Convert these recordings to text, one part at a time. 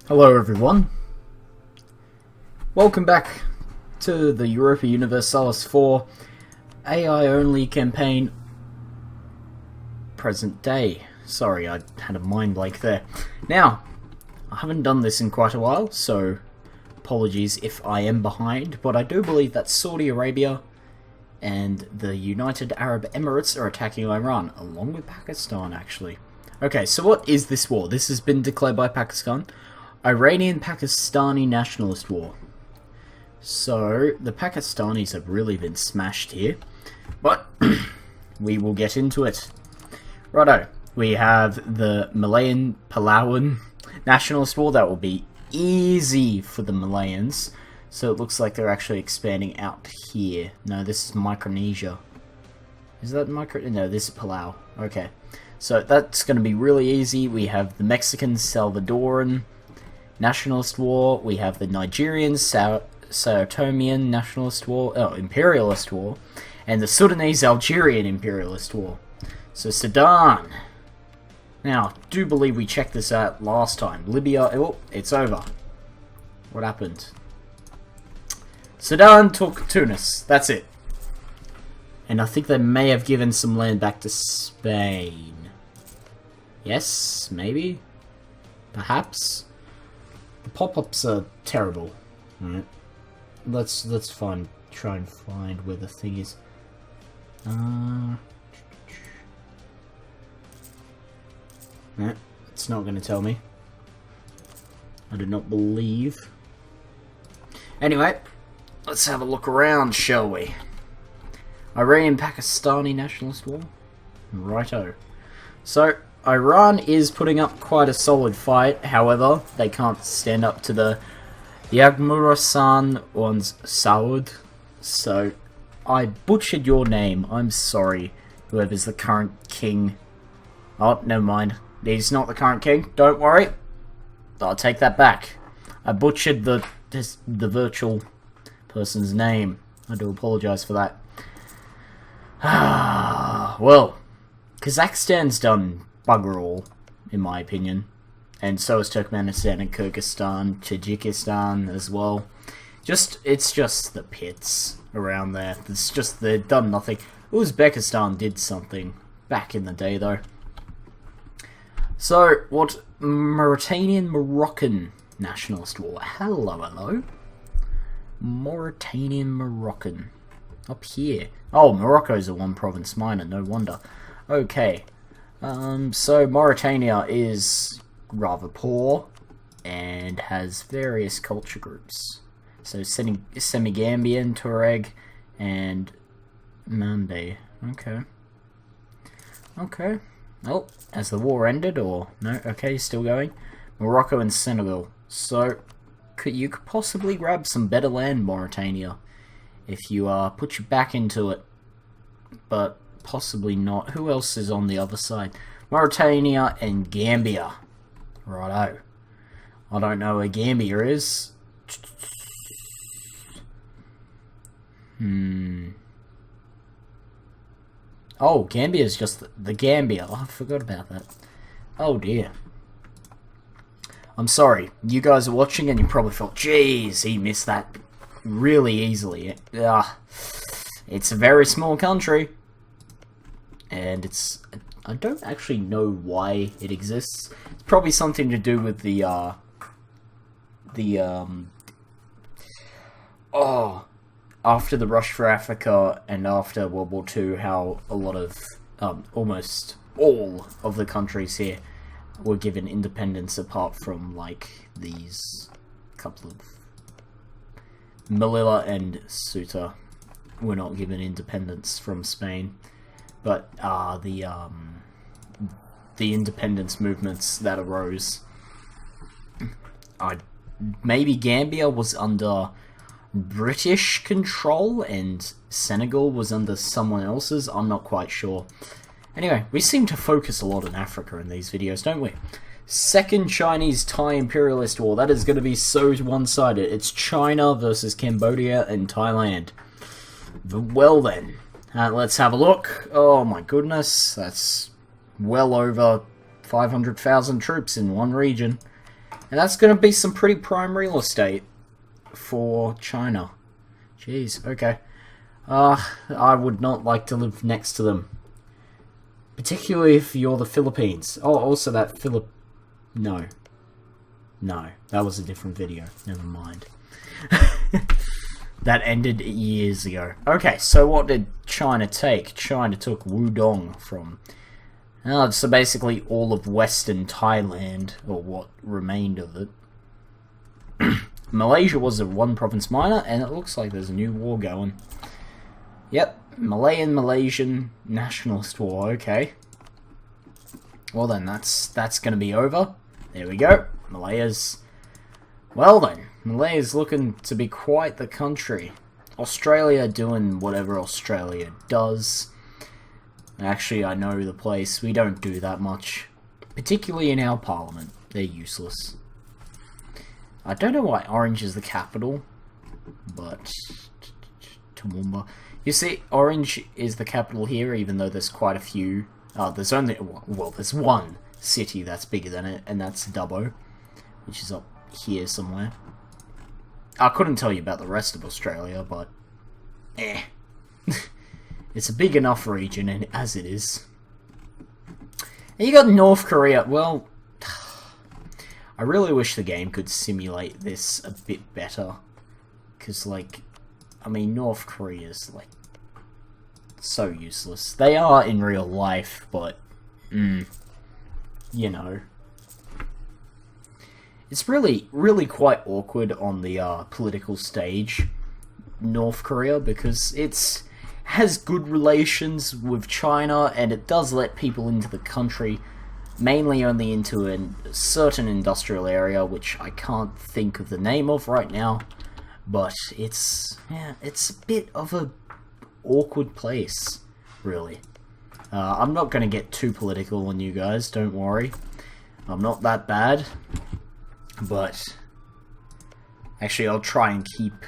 Hello everyone, welcome back to the Europa Universalis 4 AI only campaign present day. Sorry, I had a mind blank there. Now, I haven't done this in quite a while, so apologies if I am behind, but I do believe that Saudi Arabia and the United Arab Emirates are attacking Iran, along with Pakistan actually. Okay, so what is this war? This has been declared by Pakistan. Iranian-Pakistani nationalist war. So, the Pakistanis have really been smashed here, but we will get into it. Righto, we have the Malayan-Palawan nationalist war. That will be easy for the Malayans. So it looks like they're actually expanding out here. No, this is Micronesia. Is that No, this is Palau. Okay, so that's going to be really easy. We have the Mexican-Salvadoran nationalist war. We have the Nigerian Sao Tomean nationalist war, imperialist war, and the Sudanese Algerian imperialist war. So Sudan. Now, do believe we checked this out last time. Libya, oh, it's over. What happened? Sudan took Tunis. That's it. And I think they may have given some land back to Spain. Yes, maybe, perhaps. The pop-ups are terrible. Alright. Let's try and find where the thing is. No, it's not going to tell me. I do not believe. Anyway, let's have a look around, shall we? Iranian-Pakistani nationalist war? Righto. So, Iran is putting up quite a solid fight, however, they can't stand up to the Yagmurasan one's Saud. So, I butchered your name, I'm sorry, whoever's the current king. Oh, never mind. He's not the current king, don't worry. I'll take that back. I butchered the virtual person's name. I do apologise for that. Well, Kazakhstan's done bugger all, in my opinion. And so is Turkmenistan and Kyrgyzstan, Tajikistan as well. It's just the pits around there. It's just, they've done nothing. Uzbekistan did something back in the day, though. So, what Mauritanian-Moroccan nationalist war? Hello. Mauritanian-Moroccan. Up here. Oh, Morocco's a one-province minor, no wonder. Okay. So Mauritania is rather poor and has various culture groups. So Semigambian, Tuareg, and Mande. Okay. Oh, has the war ended or no? Okay, still going. Morocco and Senegal. So you could possibly grab some better land, Mauritania, if you put your back into it. But possibly not. Who else is on the other side? Mauritania and Gambia. Righto. I don't know where Gambia is. Oh, Gambia is just the Gambia. Oh, I forgot about that. Oh dear. I'm sorry. You guys are watching and you probably thought, jeez, he missed that really easily. It's a very small country. And I don't actually know why it exists. It's probably something to do with after the rush for Africa and after World War II, how a lot of, almost all of the countries here were given independence apart from, like, these couple of... Melilla and Ceuta were not given independence from Spain. But the independence movements that arose, maybe Gambia was under British control and Senegal was under someone else's. I'm not quite sure. Anyway, we seem to focus a lot on Africa in these videos, don't we? Second Chinese-Thai imperialist war. That is going to be so one-sided. It's China versus Cambodia and Thailand. Well then. Let's have a look. Oh my goodness, that's well over 500,000 troops in one region. And that's going to be some pretty prime real estate for China. Jeez, okay. I would not like to live next to them. Particularly if you're the Philippines. Oh, also that No. No, that was a different video. Never mind. That ended years ago. Okay, so what did China take? China took Wudong from... so basically all of Western Thailand, or what remained of it. Malaysia was a one-province minor, and it looks like there's a new war going. Yep, Malayan-Malaysian nationalist war, okay. Well then, that's going to be over. There we go. Malaya's... Well then, Malaya's looking to be quite the country. Australia doing whatever Australia does. Actually, I know the place. We don't do that much. Particularly in our parliament. They're useless. I don't know why Orange is the capital, but... Toowoomba. You see, Orange is the capital here, even though there's quite a few. There's only... Well, there's one city that's bigger than it, and that's Dubbo, which is up here somewhere. I couldn't tell you about the rest of Australia, but... It's a big enough region, and as it is. And you got North Korea. Well, I really wish the game could simulate this a bit better. Because, like, I mean, North Korea's, like, so useless. They are in real life, but, you know. It's really quite awkward on the political stage, North Korea, because it's has good relations with China, and it does let people into the country, mainly only into a certain industrial area, which I can't think of the name of right now, but it's a bit of a awkward place, really. I'm not going to get too political on you guys, don't worry. I'm not that bad, but actually I'll try and keep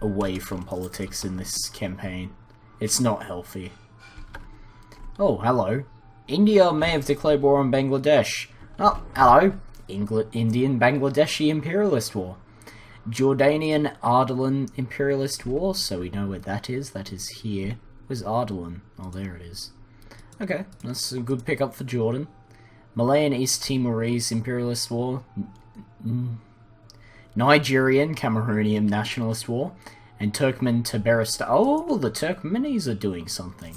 away from politics in this campaign. It's not healthy. Oh, hello. India may have declared war on Bangladesh. Oh, hello. Indian Bangladeshi imperialist war. Jordanian Ardalan imperialist war, so we know where that is. That is here. Where's Ardalan? Oh, there it is. Okay, that's a good pickup for Jordan. Malayan East Timorese imperialist war. Nigerian Cameroonian nationalist war. And Turkmen Tabaristan. Oh, the Turkmenis are doing something.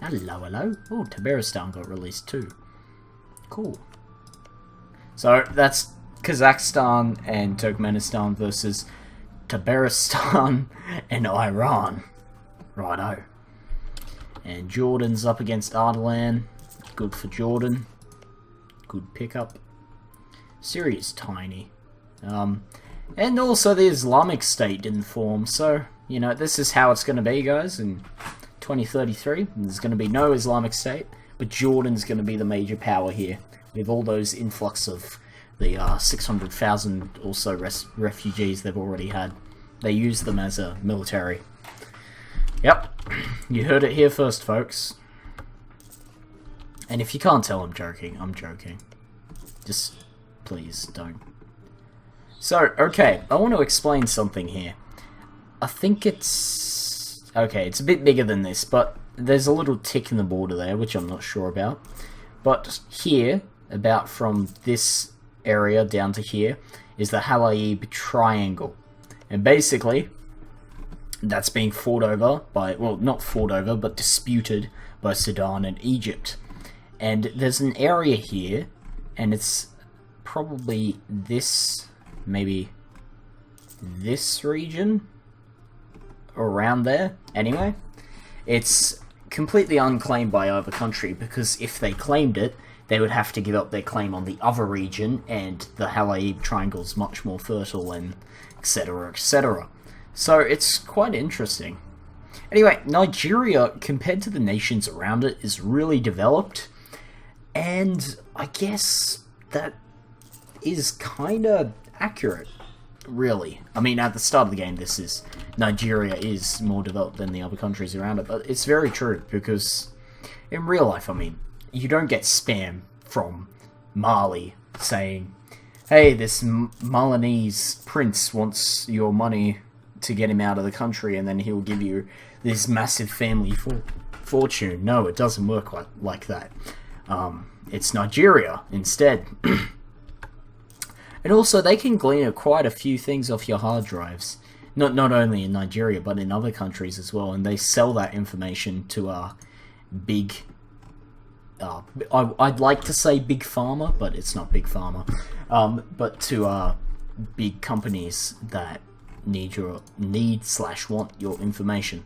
Hello, hello. Oh, Tabaristan got released too. Cool. So that's Kazakhstan and Turkmenistan versus Tabaristan and Iran. Righto. And Jordan's up against Ardalan. Good for Jordan. Good pickup. Syria's tiny. And also the Islamic State didn't form, so, you know, this is how it's going to be, guys, in 2033. There's going to be no Islamic State, but Jordan's going to be the major power here, with all those influx of the 600,000 or so refugees they've already had. They use them as a military. Yep, you heard it here first, folks. And if you can't tell I'm joking, I'm joking. Just, please, don't. So, okay, I want to explain something here. I think it's... Okay, it's a bit bigger than this, but there's a little tick in the border there, which I'm not sure about. But here, about from this area down to here, is the Halaib Triangle. And basically, that's being fought over by... Well, not fought over, but disputed by Sudan and Egypt. And there's an area here, and it's probably this... Maybe this region? Around there? Anyway, it's completely unclaimed by either country, because if they claimed it, they would have to give up their claim on the other region, and the Halaib Triangle is much more fertile, and etc, etc. So it's quite interesting. Anyway, Nigeria, compared to the nations around it, is really developed, and I guess that is kinda accurate, really. I mean, at the start of the game, Nigeria is more developed than the other countries around it, but it's very true, because in real life, I mean, you don't get spam from Mali saying, hey, this Milanese prince wants your money to get him out of the country, and then he'll give you this massive family fortune. No, it doesn't work like that. It's Nigeria instead. And also, they can glean quite a few things off your hard drives. Not only in Nigeria, but in other countries as well. And they sell that information to big... I'd like to say big pharma, but it's not big pharma. But to big companies that need/want your information.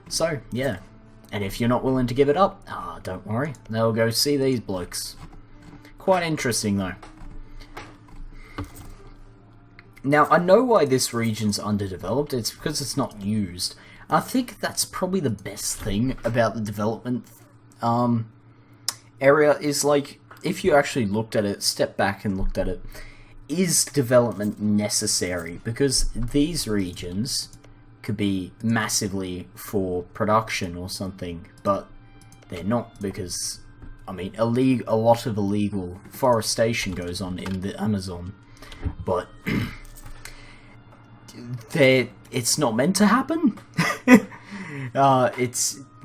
So, yeah. And if you're not willing to give it up, don't worry. They'll go see these blokes. Quite interesting, though. Now, I know why this region's underdeveloped. It's because it's not used. I think that's probably the best thing about the development area is, like, if you actually looked at it, stepped back and looked at it, is development necessary? Because these regions could be massively for production or something, but they're not, because, I mean, a lot of illegal forestation goes on in the Amazon, but it's not meant to happen.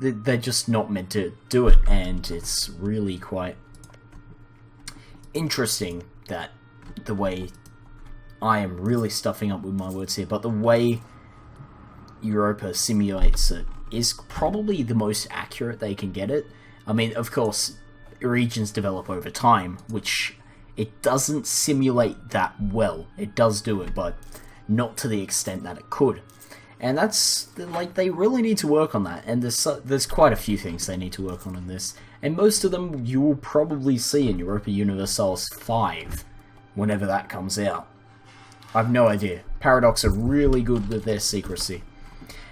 They're just not meant to do it, and it's really quite interesting that the way I am really stuffing up with my words here, but the way Europa simulates it is probably the most accurate they can get it. I mean, of course, regions develop over time, which it doesn't simulate that well. It does do it, but not to the extent that it could. And that's, like, they really need to work on that, and there's quite a few things they need to work on in this, and most of them you will probably see in Europa Universalis 5, whenever that comes out. I've no idea. Paradox are really good with their secrecy.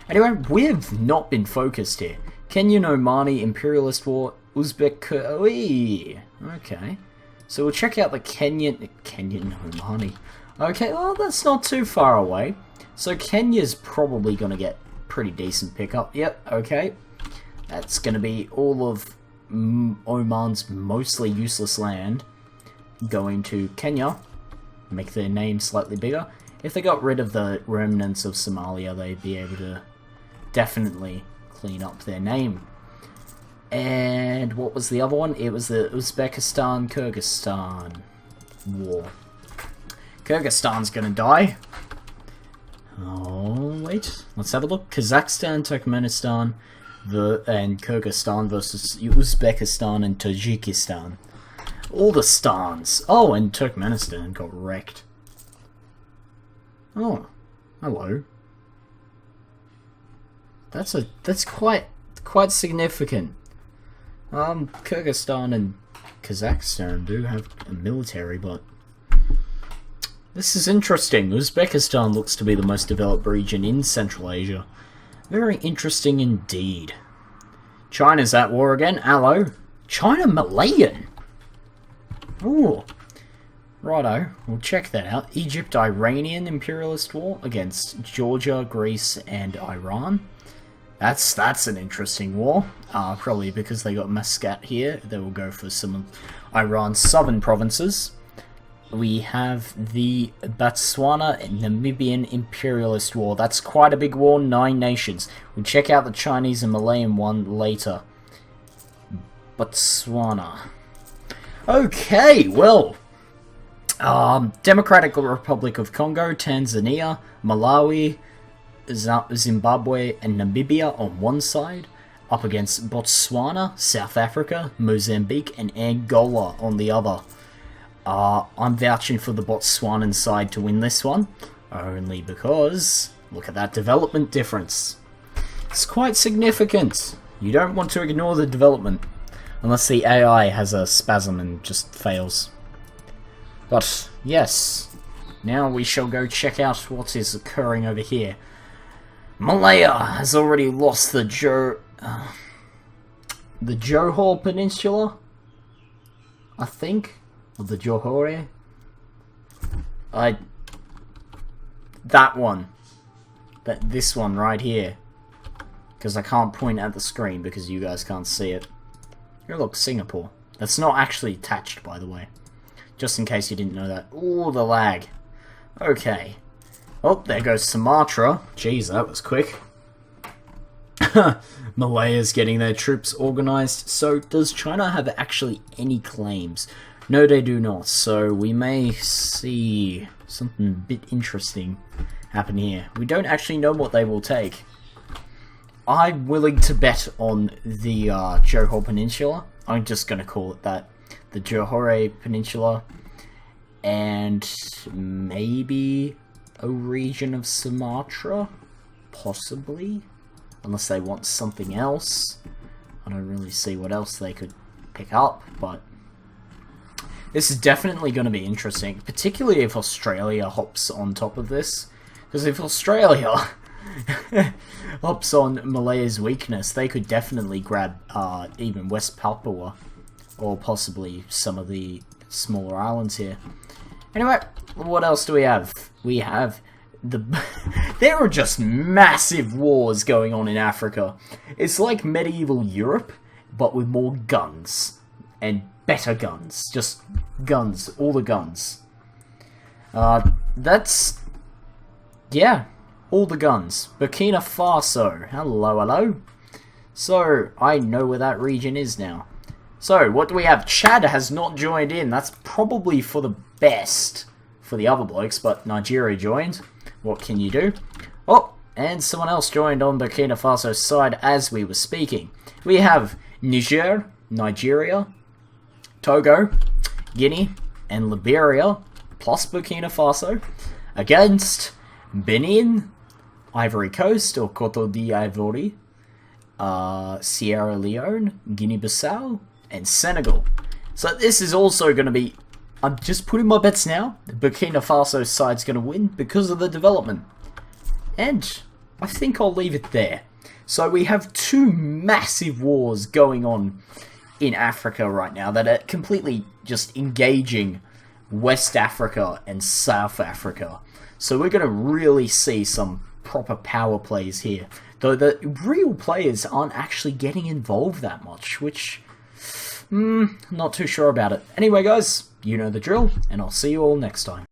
Anyway, we've not been focused here. Kenya no Mani, Imperialist War, Uzbek... Okay. So we'll check out the Kenyan no Mani. Okay, well, that's not too far away. So Kenya's probably going to get pretty decent pickup. Yep, okay. That's going to be all of Oman's mostly useless land going to Kenya. Make their name slightly bigger. If they got rid of the remnants of Somalia, they'd be able to definitely clean up their name. And what was the other one? It was the Uzbekistan-Kyrgyzstan war. Kyrgyzstan's gonna die. Oh, wait. Let's have a look. Kazakhstan, Turkmenistan, and Kyrgyzstan versus Uzbekistan and Tajikistan. All the stans. Oh, and Turkmenistan got wrecked. Oh, hello. That's quite significant. Kyrgyzstan and Kazakhstan do have a military, but this is interesting. Uzbekistan looks to be the most developed region in Central Asia. Very interesting indeed. China's at war again. Hello. China Malayan. Ooh. Righto. We'll check that out. Egypt-Iranian imperialist war against Georgia, Greece, and Iran. That's an interesting war. Probably because they got Muscat here. They will go for some of Iran's southern provinces. We have the Botswana and Namibian imperialist war. That's quite a big war, 9 nations. We'll check out the Chinese and Malayan one later. Botswana. Okay, well, Democratic Republic of Congo, Tanzania, Malawi, Zimbabwe, and Namibia on one side, up against Botswana, South Africa, Mozambique, and Angola on the other. I'm vouching for the Botswanan side to win this one, only because, look at that development difference. It's quite significant. You don't want to ignore the development, unless the AI has a spasm and just fails. But, yes, now we shall go check out what is occurring over here. Malaya has already lost the Johor Peninsula, I think. Or the Johore. That one. This one right here. Because I can't point at the screen because you guys can't see it. Here, look, Singapore. That's not actually attached, by the way. Just in case you didn't know that. Ooh, the lag. Okay. Oh, there goes Sumatra. Jeez, that was quick. Malaya's getting their troops organized. So, does China have actually any claims? No, they do not. So, we may see something a bit interesting happen here. We don't actually know what they will take. I'm willing to bet on the Johor Peninsula. I'm just going to call it that. The Johor Peninsula. And maybe a region of Sumatra? Possibly? Unless they want something else. I don't really see what else they could pick up, but this is definitely going to be interesting, particularly if Australia hops on top of this. Because if Australia hops on Malaya's weakness, they could definitely grab even West Papua, or possibly some of the smaller islands here. Anyway, what else do we have? We have there are just massive wars going on in Africa. It's like medieval Europe, but with more guns. And better guns. Just guns. All the guns. Yeah. All the guns. Burkina Faso. Hello, hello. So, I know where that region is now. So, what do we have? Chad has not joined in. That's probably for the best for the other blokes, but Nigeria joined. What can you do? Oh, and someone else joined on Burkina Faso's side as we were speaking. We have Niger, Nigeria, Togo, Guinea, and Liberia, plus Burkina Faso, against Benin, Ivory Coast, or Cote d'Ivoire, Sierra Leone, Guinea-Bissau, and Senegal. So this is also going to be... I'm just putting my bets now. The Burkina Faso side's going to win because of the development. And I think I'll leave it there. So we have two massive wars going on in Africa right now that are completely just engaging West Africa and South Africa. So we're going to really see some proper power plays here. Though the real players aren't actually getting involved that much, which... not too sure about it. Anyway, guys, you know the drill, and I'll see you all next time.